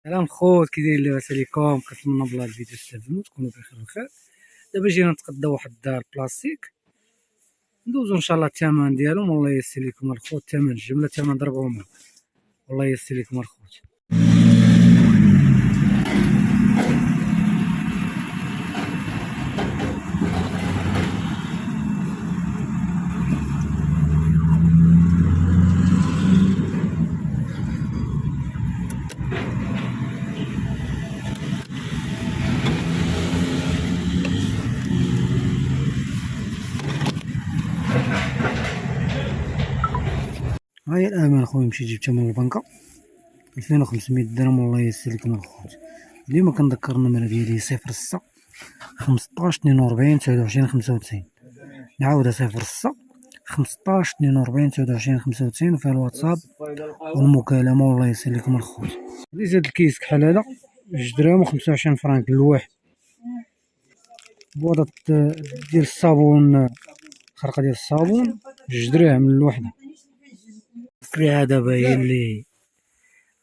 سلام خوت، كي دايرين؟ لاباس عليكم؟ كنتمنى بالله الفيديو تستافدوا تكونوا بخير الخير. دابا جينا نتغداو واحد الدار بلاستيك، ندوزو ان شاء الله الثمن ديالهم والله ييسر لكم الخوت. الثمن الجمله ثمن ضرب عمر، والله ييسر لكم الخوت. هاهي الامان خويا، مشيت جبتها من البنكه 2500 درهم، والله ييسر لكم الخوت. ديما كنذكر النمره ديالي 06 15 42 29 95. نعاودها 06 15 42 29 95 فيها الواتساب والمكالمه، والله ييسر لكم الخوت. خديت هاد الكيس كحل هذا 2 دراهم و25 فرانك للواحد. بوطه ديال الصابون، خرقه ديال الصابون 2 دراهم للوحده. السلعه دابا هي اللي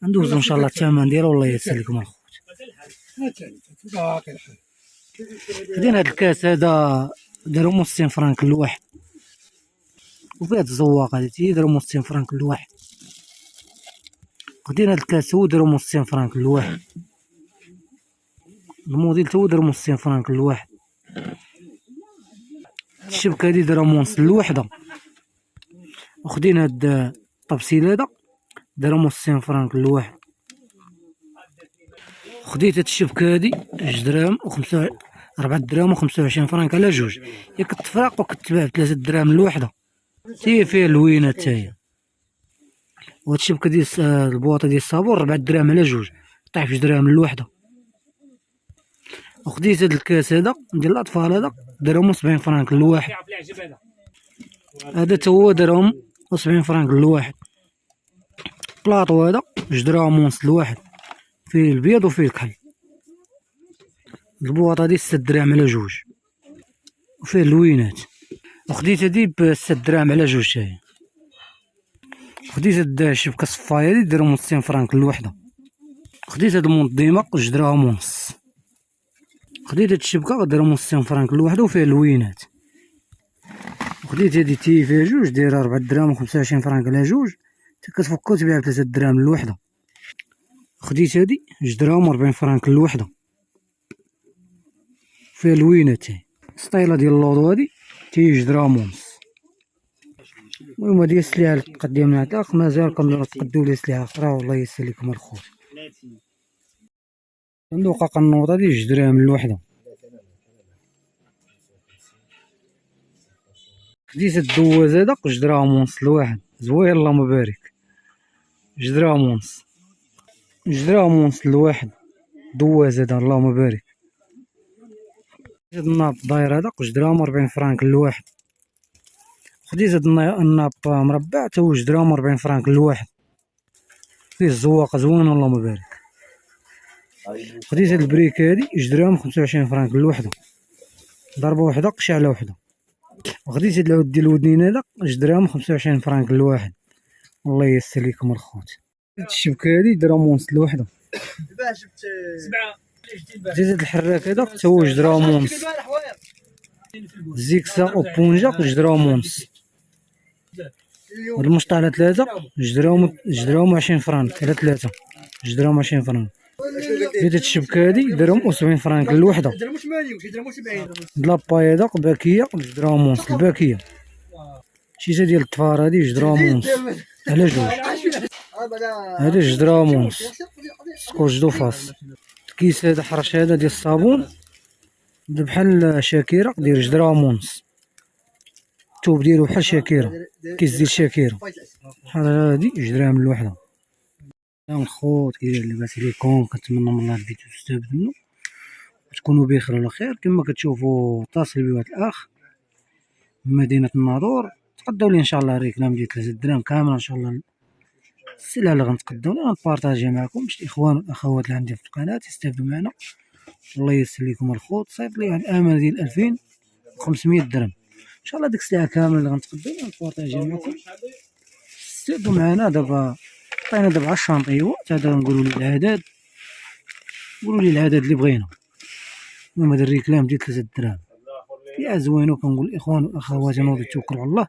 ندوزو ان شاء الله الثمن ديالها، والله ييسر لكم الخوت. خدينا هاد الكاس هذا درهم و60 فرانك للواحد، وفيه هاد الزواقه هادي درهم و60 فرانك للواحد. خدينا هاد الكاس هو درهم و60 فرانك للواحد، الموديل هو درهم و60 فرانك للواحد. الشبكه هادي درهم ونص للوحده. وخدينا هاد الطبسيل هذا درهم و60 فرانك للواحد. خديت هاد الشبكه هادي 2 دراهم و 4 دراهم و25 فرانك على جوج. هي كتفرق وكتباع ب 3 دراهم الوحده، هي فيها اللوينه حتى هي. وهاد الشبكه ديال البواطه ديال الصابون 4 دراهم على جوج، طيح ب 2 دراهم الوحده. وخديت هاد الكاس هذا ديال الاطفال هذا درهم و70 فرانك للواحد، هذا تا هو درهم و70 فرانك للواحد. بلاطو هذا 2 دراهم ونص للواحد، فيه البيض وفيه الكحل. البواطه هادي 6 دراهم على جوج وفيه اللوينات. وخديت هادي ب 6 دراهم على جوج تاهي. خديت هاد الشبكه الصفايه هادي درهم و60 فرانك للوحده. خديت هاد المنظمه 2 دراهم ونص. خديت هاد الشبكه درهم و60 فرانك للوحده وفيها اللوينات. وخديت هادي تي فيها جوج دايره 4 دراهم و25 فرانك على جوج، كتفكو تبيع ب 3 دراهم للوحده. خديت هادي 2 دراهم و40 فرانك للوحده، فيها اللوينات تاهي. السطيله ديال اللوطو هادي تي 2 دراهم ونص. المهم هادي السلعه اللي تقدمنا عندك، مازال كنتقدو لي سلعه اخرى، والله ييسر لكم الخوت. صندوق قنوط هادي 2 دراهم الوحده. خديت هاد الدواز هذا 2 دراهم ونص الواحد، زوين اللهم بارك. 2 دراهم ونص، 2 دراهم ونص الواحد دواز هذا اللهم بارك. هاد الناب داير هذا 2 دراهم و40 فرانك للواحد. خديت هاد الناب مربع تا هو 2 دراهم و40 فرانك للواحد، فيه الزواقه زوينه اللهم بارك. خديت هاد البريك هادي 2 دراهم و25 فرانك للوحده، ضربه وحده قشعله وحده. وخديت هاد العود ديال الودنين هذا 2 دراهم و25 فرانك للواحد، والله ييسر لكم الخوت. هاد الشبكه هادي درهم ونص لوحده. خديت هاد الحراك هذا تا هو 2 دراهم ونص. زيكسا او بونجا 2 دراهم ونص. هاد المشط على 3 2 دراهم 20 فرانك على 3، 2 دراهم 20 فرانك. خديت هاد الشبكه هادي درهم و70 فرانك للوحده. هاد لاباي هذا باكيه 2 دراهم ونص الباكيه. شيشه ديال الطفار هادي 2 دراهم ونص على جوج، هادي 2 دراهم ونص. سكوش دو فاس. الكيس هذا حرش هذا ديال الصابون بحال شاكيره داير 2 دراهم ونص، الثوب ديالو بحال شاكيره، كيس ديال شاكيره بحال هادي 2 دراهم الوحده. سلام الخوت، كي داير؟ لاباس عليكم؟ كنتمنى من الله الفيديو تستافدوا منه وتكونوا بخير على خير. كما كتشوفوا اتصل بي واحد الاخ من مدينه الناظور، تقداو لي ان شاء الله ريكلام ديال 3 دراهم كامله ان شاء الله. السلعه اللي غنتقداو لها غنبارطاجيها معكم باش الاخوان والاخوات اللي عندي في القناه يستافدوا معنا، والله ييسر لكم الخوت. صيفط لي واحد الامانه ديال 2500 درهم ان شاء الله. ديك السلعه كامله اللي غنتقداو غنبارطاجيها معكم، استافدوا معنا. دابا عطينا دابا 10 شانطيوات، هذا نقولوا العدد قولوا لي العدد اللي بغينا. المهم هذا الريكلام ديال 3 دراهم يا زوينو. كنقول الاخوان والاخوات نوضوا توكلوا على الله.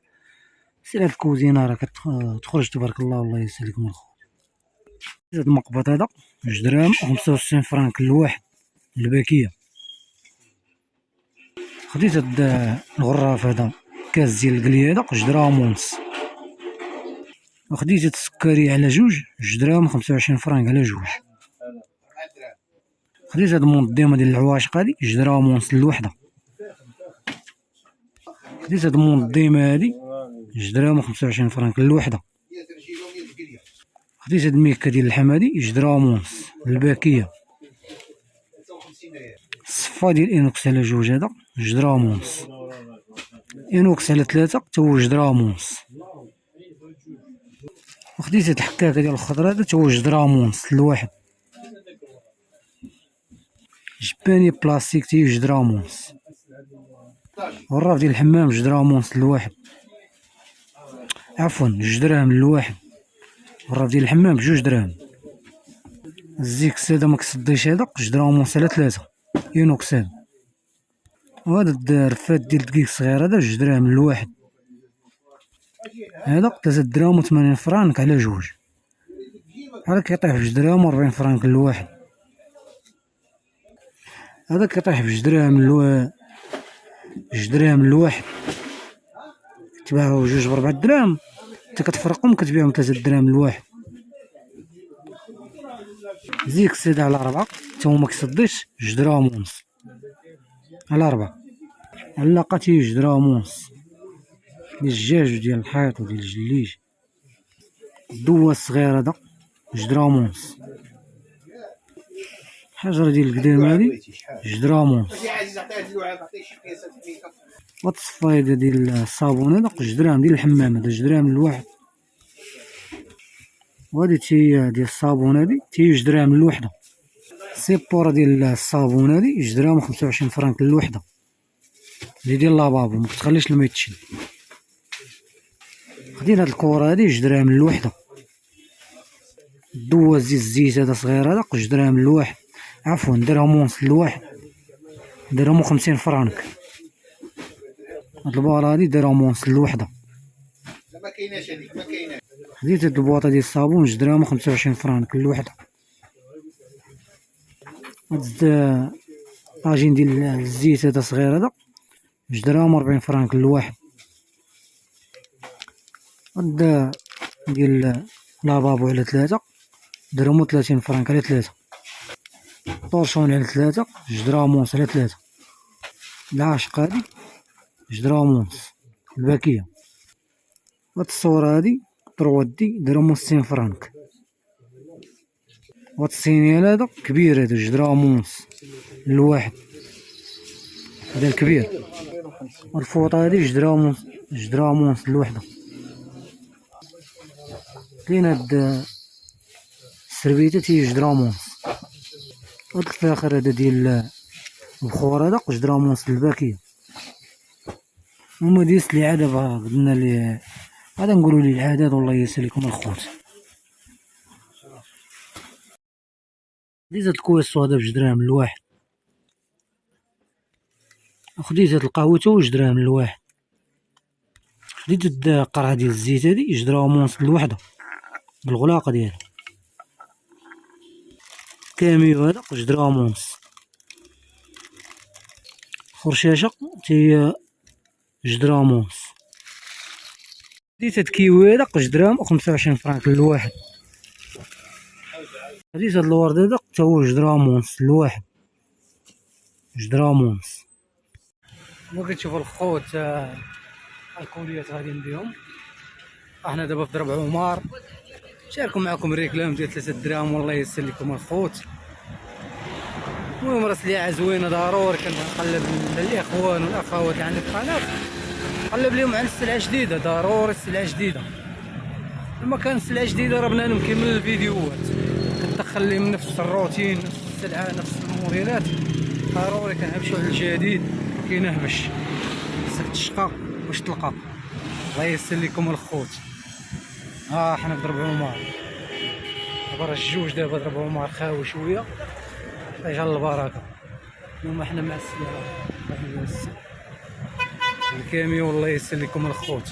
سير هاد الكوزينه راه كتخرج تبارك الله. والله يسلك من الخوت. هاد المقبض هذا 2 دراهم 65 فرانك الواحد الباكيه. خديت هاد الغراف هذا كاس ديال القلي هذا 2 دراهم ونص. وخديت هاد السكري على 2 دراهم 25 فرانك على 2. خديت هاد المنظمه ديال العواشق هادي 2 دراهم ونص الوحده. خديت هاد المنظمه هادي 2 دراهم 25 فرانك الوحده. خديت هاد الميكا ديال اللحم هادي 2 دراهم ونص الباكيه. الصفا ديال انوكس على 2 هذا 2 دراهم ونص. انوكس على 3 حتى هو 2 دراهم ونص. وخديت هاد الحكاكه ديال الخضر هذا حتى هو 2 دراهم ونص الواحد. جباني بلاستيك تي 2 دراهم ونص. والراف ديال الحمام 2 دراهم ونص الواحد. عفوا 2 دراهم الواحد. والراف ديال الحمام ب2 دراهم. الزيكس هذا مكصديش هذا 2 دراهم ونص على 3 انوكس هذا. وهذا الرفات ديال الدقيق الصغير هذا 2 دراهم الواحد. هذا 3 دراهم و80 فرانك على 2. هذا كيطيح ب 2 دراهم و40 فرانك الواحد. هذا كيطيح ب 2 دراهم 2 دراهم الواحد. تباعو 2 ب 4 دراهم. انت كتفرقهم كتبيعهم 3 دراهم الواحد. زيكس هذا على 4 حتى هو مكصديش 2 دراهم ونص على 4. علاقاتي 2 دراهم ونص ديال الدجاج وديال الحيط وديال الجليج. الدوا الصغير هذا 2 دراهم ونص. الحجره ديال القدام هادي 2 دراهم ونص. وهاد الصفايده ديال الصابون هذا 2 دراهم ديال الحمام هذا 2 دراهم الواحد. وهادي تي ديال الصابون هادي تي 2 دراهم الوحده. السيبوره ديال الصابون هادي 2 دراهم 25 فرانك الوحده. اللي ديال لابابو مكتخليش الماء يتشد. خدينا هاد الكورة هادي 2 دراهم الوحده. الدواز ديال الزيت هذا صغير هذا 2 دراهم الواحد. عفوا 1 درهم ونص الواحد. 1 درهم و50 فرانك. هاد الباله هادي 1 درهم ونص الوحده. ما كايناش هذيك ما كايناش. خديت هاد البواطه ديال الصابون 2 دراهم و25 فرانك الوحده. هاد طاجين ديال الزيت هذا صغير هذا 2 دراهم و40 فرانك الواحد. هاد ديال لابابو على 3 درهم و30 فرانك على 3. طورشون على 3 2 دراهم ونص على 3. العاشق هادي 2 دراهم ونص الباكيه. هاد الصورة هادي طرودي 1 درهم و60 فرانك. وهاد الصينيال هذا كبير هذا 2 دراهم ونص الواحد. هذا الكبير. والفوطة هادي 2 دراهم ونص 2 دراهم ونص الوحدة. كاين هاد السربيتة تي 2 دراهم ونص. هاد الفاخر هذا ديال البخور هذا 2 دراهم ونص الباكية. هما ديس لي عاد قلنا لي هذا نقولوا لي العادات. والله يسلكم الخوت. خديت هاد الكويسو هذا ب 2 دراهم الواحد. خديت هاد القهوة تا هو 2 دراهم الواحد. خديت هاد القرعة ديال الزيت هادي 2 دراهم ونص الوحدة بالغلاقة ديالها. كاميو هذا 2 دراهم ونص. خرشاشة تي 2 دراهم ونص. خديت هاد كيوي هذا 2 دراهم و25 فرانك الواحد. خديت هاد الورد هذا تا هو 2 دراهم ونص الواحد. 2 دراهم ونص. كما كتشوفوا الخوت الكوليات غاديين بهم. احنا دابا في درب عمر. شاركوا معكم الريكلام ديال 3 دراهم. والله يسر لكم الخوت. المهم راه سلعه زوينه ضروري كنقلب الاخوان والاخوات اللي عندي في القناه نقلب لهم على السلعه جديده. ضروري السلعه جديده. لما كان السلعه جديده راه بنادم كيمل الفيديوهات كتدخل لهم نفس الروتين نفس السلعه نفس الموديلات. ضروري كنهبشوا على الجديد. كينهبش خصك تشقى باش تلقى. الله يسر لكم الخوت. حنا في درب عمر. دابا راه الجوج دابا درب عمر خاوي شويه. يجعل البركة. اليوم احنا مع السلامة. الكاميون الله يسر لكم الخوت.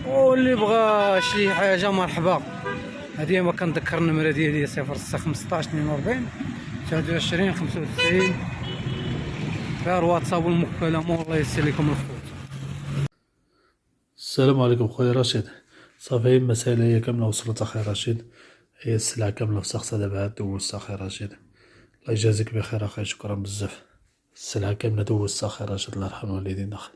واللي بغى شي حاجة مرحبا. هادي ما كنذكر النمرة ديالي 0615 42 23 95. غير واتساب والمكالمة والله يسر لكم الخوت. السلام عليكم خويا رشيد. صافي المسألة هي كاملة وصلت أخي رشيد، هي السلعة كاملة فسخت دابا عاد دوزت أخي رشيد. الله يجازيك بخير أخي، شكرا بزاف. السلعة كاملة دوزت أخي رشيد، الله يرحم الوالدين أخي.